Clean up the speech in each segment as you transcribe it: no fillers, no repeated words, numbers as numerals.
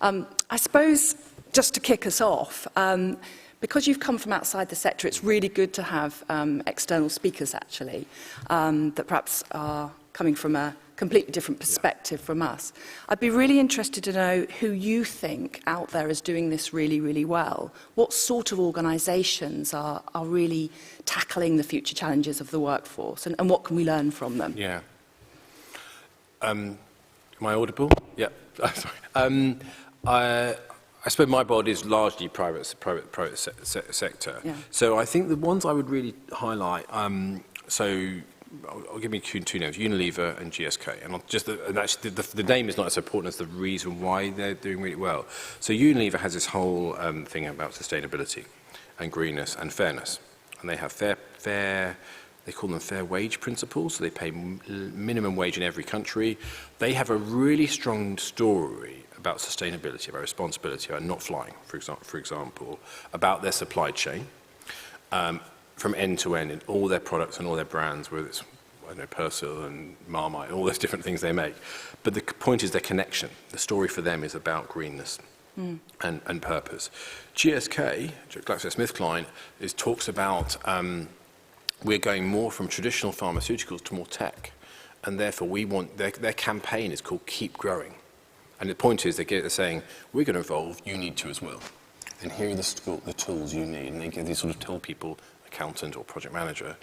I suppose, just to kick us off, because you've come from outside the sector, it's really good to have external speakers, actually, that perhaps are coming from a completely different perspective from us. I'd be really interested to know who you think out there is doing this really, really well. What sort of organisations are really tackling the future challenges of the workforce, and what can we learn from them? Yeah. Am I audible? Yeah. Sorry. I suppose my body is largely private sector. Yeah. So I think the ones I would really highlight, so I'll give you two names, Unilever and GSK. And actually the name is not as important as the reason why they're doing really well. So Unilever has this whole thing about sustainability and greenness and fairness. And they have they call them fair wage principles, so they pay minimum wage in every country. They have a really strong story about sustainability, about responsibility, about not flying, for example, about their supply chain, from end to end in all their products and all their brands, whether it's, I don't know, Persil and Marmite, all those different things they make. But the point is their connection. The story for them is about greenness and purpose. GSK, GlaxoSmithKline, talks about we're going more from traditional pharmaceuticals to more tech, and therefore we want their campaign is called Keep Growing. And the point is they're saying, we're going to evolve, you need to as well. And here are the tools you need. And they sort of tell people, accountant or project manager,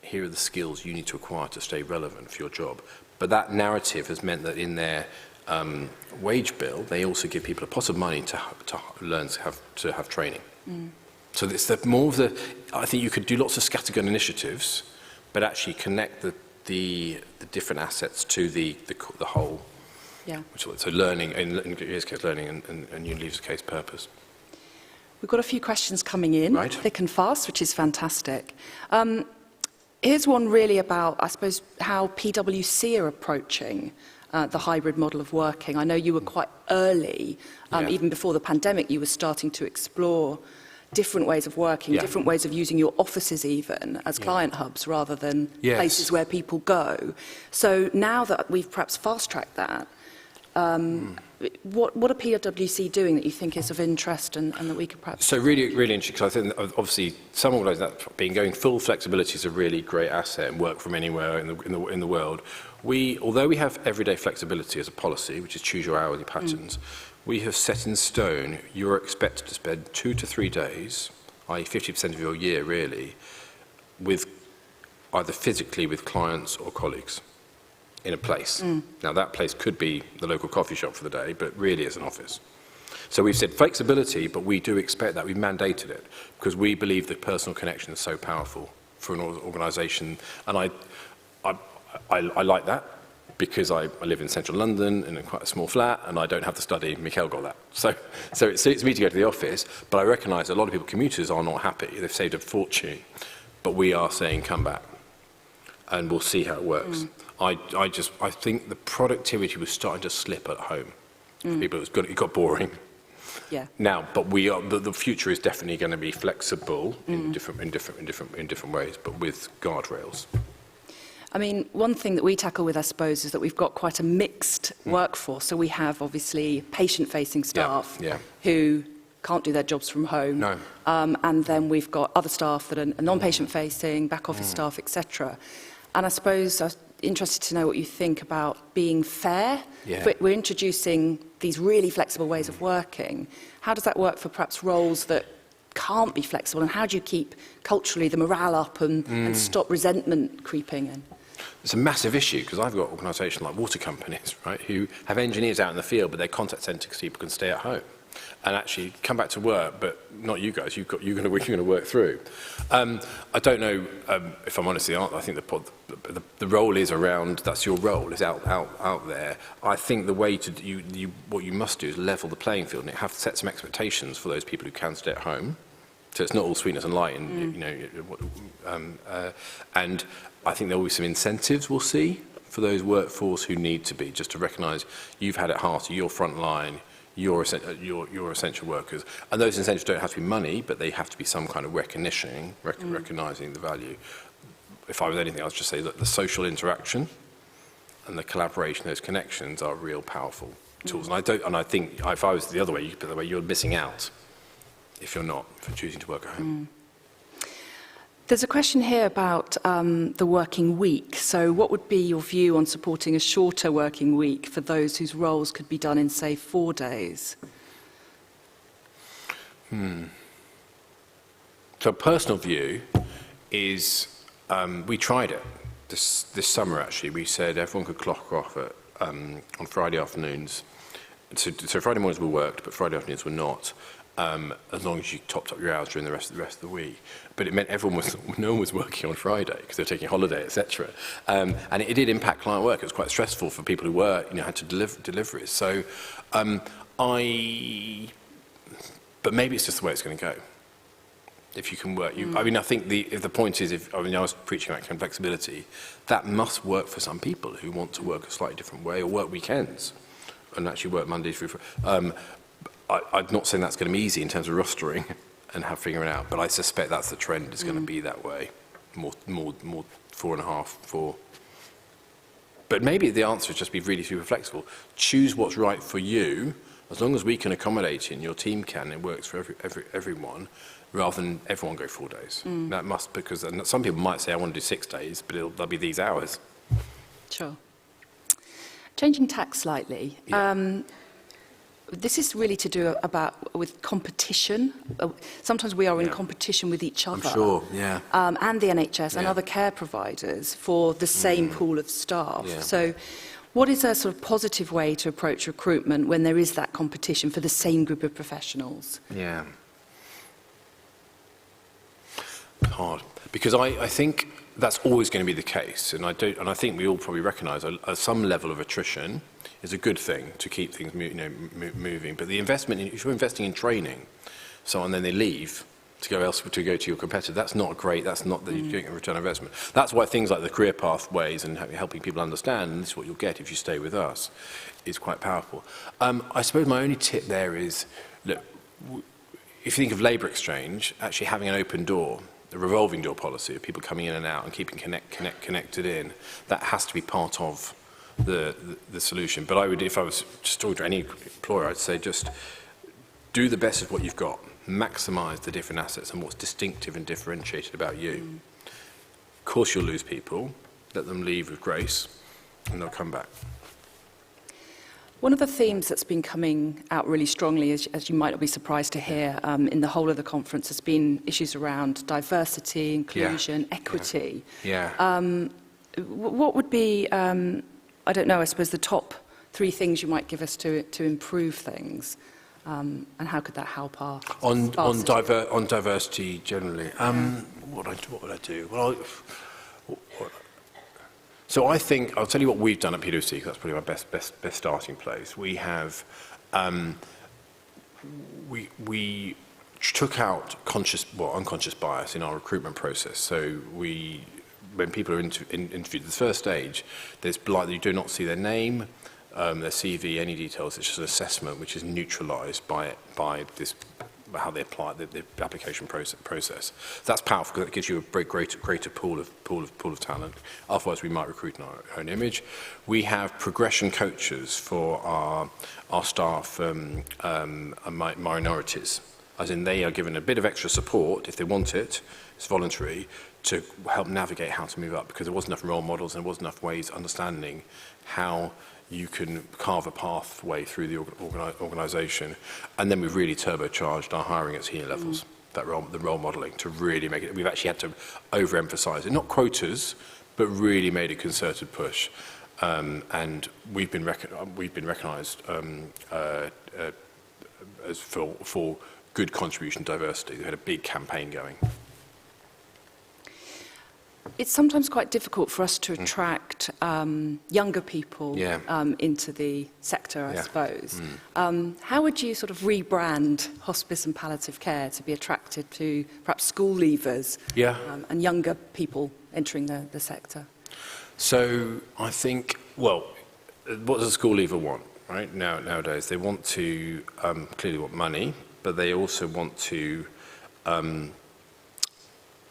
here are the skills you need to acquire to stay relevant for your job. But that narrative has meant that in their wage bill, they also give people a pot of money to learn to have training. So it's more of the, I think you could do lots of scattergun initiatives, but actually connect the different assets to the whole. Yeah. So learning, in GSK's case learning, and Unilever's case purpose. We've got a few questions coming in, right, thick and fast, which is fantastic. Here's one really about, I suppose, how PwC are approaching the hybrid model of working. I know you were quite early, even before the pandemic, you were starting to explore different ways of working, different ways of using your offices even as client hubs rather than places where people go. So now that we've perhaps fast-tracked that, what are PwC doing that you think is of interest and that we could perhaps... So really, really interesting, because I think obviously some organisations going full flexibility is a really great asset and work from anywhere in the world. Although we have everyday flexibility as a policy, which is choose your hourly patterns, we have set in stone you're expected to spend 2 to 3 days, i.e. 50% of your year really, with either physically with clients or colleagues in a place. Now that place could be the local coffee shop for the day, but really is an office. So we've said flexibility, but we do expect that. We've mandated it because we believe that personal connection is so powerful for an organisation. And I like that because I live in central London in quite a small flat and I don't have to study. Mikhail got that. So it suits me to go to the office, but I recognise a lot of people, commuters, are not happy. They've saved a fortune, but we are saying come back and we'll see how it works. I think the productivity was starting to slip at home. People, it got boring. Yeah. Now, but the future is definitely going to be flexible in different ways, but with guardrails. I mean, one thing that we tackle with, I suppose, is that we've got quite a mixed workforce. So we have obviously patient-facing staff who can't do their jobs from home. No. And then we've got other staff that are non-patient-facing, back-office staff, etc. And I suppose I was interested to know what you think about being fair. Yeah. We're introducing these really flexible ways of working. How does that work for perhaps roles that can't be flexible? And how do you keep culturally the morale up and stop resentment creeping in? It's a massive issue because I've got organisations like water companies, right, who have engineers out in the field, but their contact centre people can stay at home and actually come back to work, but not you guys. You're going to work through. I don't know if I'm honest. I think the role is around. That's your role. Is out there. I think the way to what you must do is level the playing field and have to set some expectations for those people who can stay at home. So it's not all sweetness and light, and and I think there will be some incentives we'll see for those workforce who need to be, just to recognise you've had it hard, you're front line, you're essential workers. And those incentives don't have to be money, but they have to be some kind of recognition, recognising the value. If I was anything, I'd just say that the social interaction and the collaboration, those connections are real powerful tools. And I think if I was the other way, you put it the way, you're missing out if you're not for choosing to work at home. There's a question here about the working week. So what would be your view on supporting a shorter working week for those whose roles could be done in, say, 4 days? So personal view is, we tried it this summer actually. We said everyone could clock off at, on Friday afternoons. So Friday mornings were worked, but Friday afternoons were not. As long as you topped up your hours during the rest of the week. But it meant no one was working on Friday because they were taking holiday, etc. And it did impact client work. It was quite stressful for people who were, had to deliver it. So but maybe it's just the way it's going to go. If you can work, I mean, I think if the point is, I was preaching about flexibility, that must work for some people who want to work a slightly different way or work weekends and actually work Monday through Friday. I'm not saying that's going to be easy in terms of rostering and figuring it out, but I suspect that's the trend is going to be that way, more 4.5, 4. But maybe the answer is just be really super flexible. Choose what's right for you, as long as we can accommodate it and your team can, it works for everyone, rather than everyone go 4 days. That must, because some people might say, I want to do 6 days, but they'll be these hours. Sure. Changing tack slightly. Yeah. This is really to do with competition. Sometimes we are in competition with each other. I'm sure, yeah. And the NHS and other care providers for the same pool of staff. Yeah. So what is a sort of positive way to approach recruitment when there is that competition for the same group of professionals? Yeah. Hard. Because I think that's always going to be the case. And I think we all probably recognise some level of attrition is a good thing to keep things moving. But the investment, if you're investing in training, and then they leave to go elsewhere, to go to your competitor, that's not great. That's not that you're getting a return on investment. That's why things like the career pathways and helping people understand, and this is what you'll get if you stay with us, is quite powerful. I suppose my only tip there is, look, if you think of labour exchange, actually having an open door, a revolving door policy of people coming in and out and keeping connected in, that has to be part of the solution. But I would, if I was just talking to any employer, I'd say just do the best of what you've got, maximise the different assets and what's distinctive and differentiated about you. Of course you'll lose people, let them leave with grace and they'll come back. One of the themes that's been coming out really strongly, as you might not be surprised to hear, in the whole of the conference has been issues around diversity, inclusion, equity. What would be, I don't know, I suppose the top 3 things you might give us to improve things, and how could that help our on diversity generally? What would I do? Well, so I think I'll tell you what we've done at PwC, because that's probably my best starting place. We have we took out unconscious bias in our recruitment process. So when people are interviewed at the first stage, you do not see their name, their CV, any details. It's just an assessment which is neutralised by this, how they apply the application process. That's powerful because it gives you a greater pool of talent. Otherwise, we might recruit in our own image. We have progression coaches for our staff minorities, as in they are given a bit of extra support if they want it. It's voluntary, to help navigate how to move up, because there wasn't enough role models and there wasn't enough ways understanding how you can carve a pathway through the organisation. And then we've really turbocharged our hiring at senior levels, the role modelling, to really make it. We've actually had to overemphasise it, not quotas, but really made a concerted push. And we've been recognised as for good contribution to diversity. We had a big campaign going. It's sometimes quite difficult for us to attract younger people into the sector, I suppose. How would you sort of rebrand hospice and palliative care to be attractive to perhaps school leavers and younger people entering the sector? So I think, well, what does a school leaver want, right? Nowadays, they want to clearly want money, but they also want to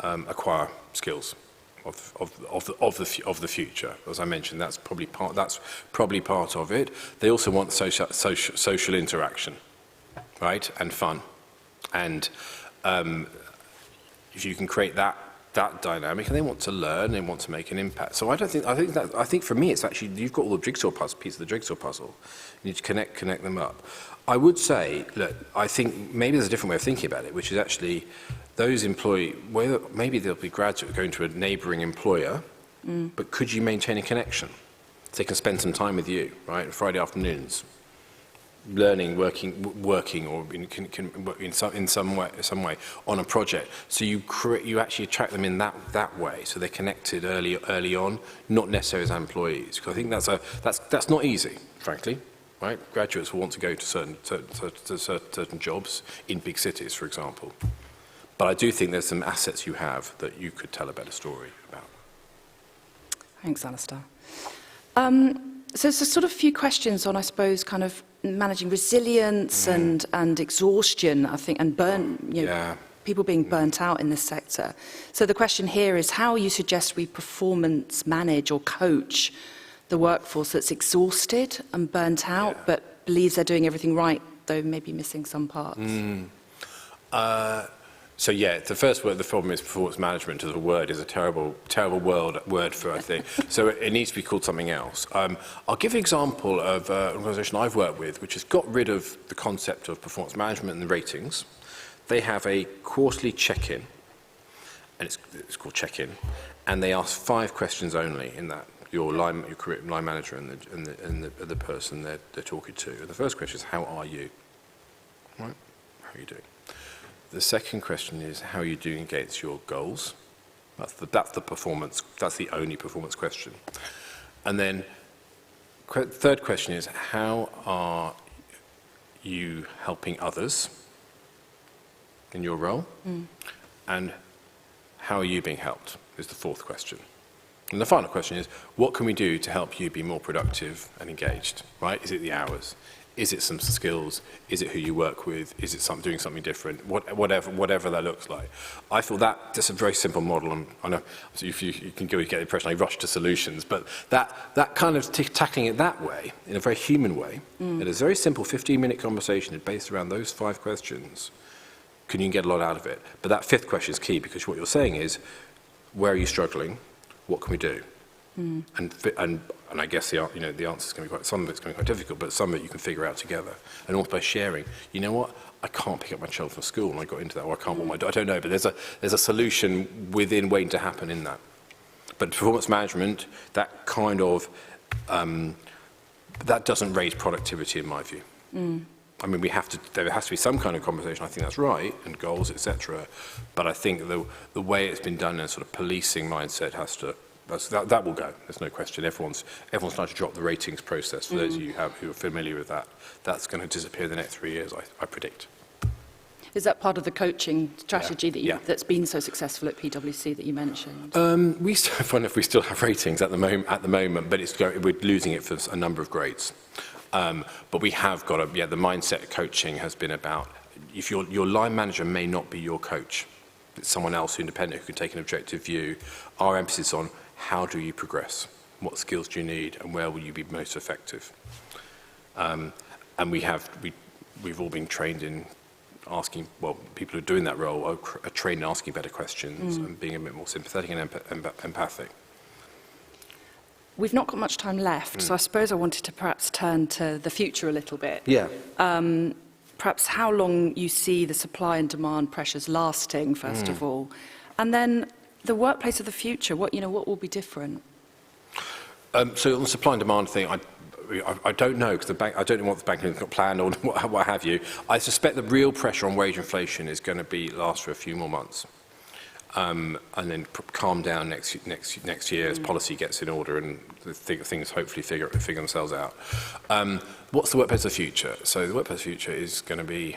acquire skills. of the future. As I mentioned, that's probably part of it. They also want social interaction, right, and fun, and if you can create that dynamic, and they want to learn, they want to make an impact. So I think for me, it's actually, you've got all the jigsaw puzzle, pieces of the jigsaw puzzle. You need to connect them up. I would say, look, I think maybe there's a different way of thinking about it, which is actually those whether maybe they'll be graduate going to a neighbouring employer, but could you maintain a connection? So they can spend some time with you, right, Friday afternoons, learning, working, or in some way on a project. So you actually attract them in that way. So they're connected early on, not necessarily as employees. Because I think that's not easy, frankly. Right? Graduates will want to go to certain jobs in big cities, for example. But I do think there's some assets you have that you could tell a better story about. Thanks, Alistair. So there's a sort of few questions on, I suppose, kind of managing resilience and exhaustion, I think, and people being burnt out in this sector. So the question here is how you suggest we performance manage or coach the workforce that's exhausted and burnt out, but believes they're doing everything right, though maybe missing some parts. So yeah, the first word, the problem is performance management as a word is a terrible word for, I think. So it needs to be called something else. I'll give an example of an organisation I've worked with, which has got rid of the concept of performance management and the ratings. They have a quarterly check-in, and it's called check-in, and they ask 5 questions only in that. Your line manager and the person they're talking to. And the first question is, how are you? Right? How are you doing? The second question is, how are you doing against your goals? That's the performance. That's the only performance question. And then third question is, how are you helping others in your role? And how are you being helped is the fourth question. And the final question is, what can we do to help you be more productive and engaged, right? Is it the hours? Is it some skills? Is it who you work with? Is it doing something different? Whatever that looks like. I thought that's a very simple model, and I know you can get the impression I rush to solutions, but that kind of tackling it that way, in a very human way, in a very simple 15-minute conversation based around those 5 questions, you can get a lot out of it. But that 5th question is key, because what you're saying is, where are you struggling? What can we do? And I guess the answer is going to be some of it's going to be quite difficult, but some of it you can figure out together. And also by sharing, you know what? I can't pick up my child from school, and I got into that, or I can't I don't know, but there's a solution within waiting to happen in that. But performance management, that kind of that doesn't raise productivity in my view. I mean, there has to be some kind of conversation, I think that's right, and goals, etc. But I think the way it's been done in a sort of policing mindset that will go, there's no question. Everyone's trying to drop the ratings process. For those of you who are familiar with that, that's going to disappear in the next 3 years, I predict. Is that part of the coaching strategy that's been so successful at PwC that you mentioned? We still have ratings at the moment, but we're losing it for a number of grades. But we have got the mindset coaching has been about, if your line manager may not be your coach, it's someone else independent who can take an objective view. Our emphasis on how do you progress, what skills do you need, and where will you be most effective. And we've all been trained in asking, people who are doing that role are trained in asking better questions and being a bit more sympathetic and empathic. We've not got much time left, so I suppose I wanted to perhaps turn to the future a little bit. Yeah. Perhaps how long you see the supply and demand pressures lasting, first of all, and then the workplace of the future. What will be different? So on the supply and demand thing, I don't know, because I don't know what the bank has got planned or what have you. I suspect the real pressure on wage inflation is going to last for a few more months. And then calm down next year as policy gets in order and things hopefully figure themselves out. What's the workplace of the future? So the workplace of the future is going to be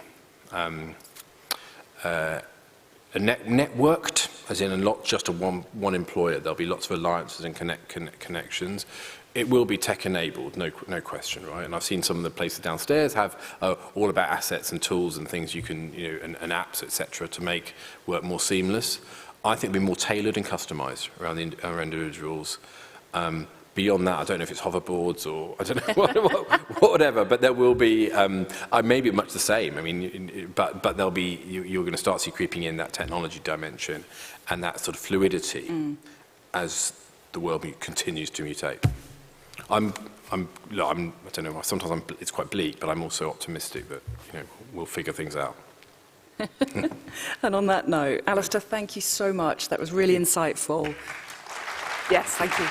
networked, as in not just one employer. There'll be lots of alliances and connections. It will be tech-enabled, no question, right? And I've seen some of the places downstairs have all about assets and tools and things you can, and apps, etc., to make work more seamless. I think we're more tailored and customised around our individuals. Beyond that, I don't know if it's hoverboards or I don't know whatever, but there will be maybe much the same. I mean, but there'll be you're going to start to see creeping in that technology dimension and that sort of fluidity as the world continues to mutate. I don't know. Sometimes it's quite bleak, but I'm also optimistic that we'll figure things out. And on that note, Alistair, thank you so much. That was really insightful. Yes, thank you.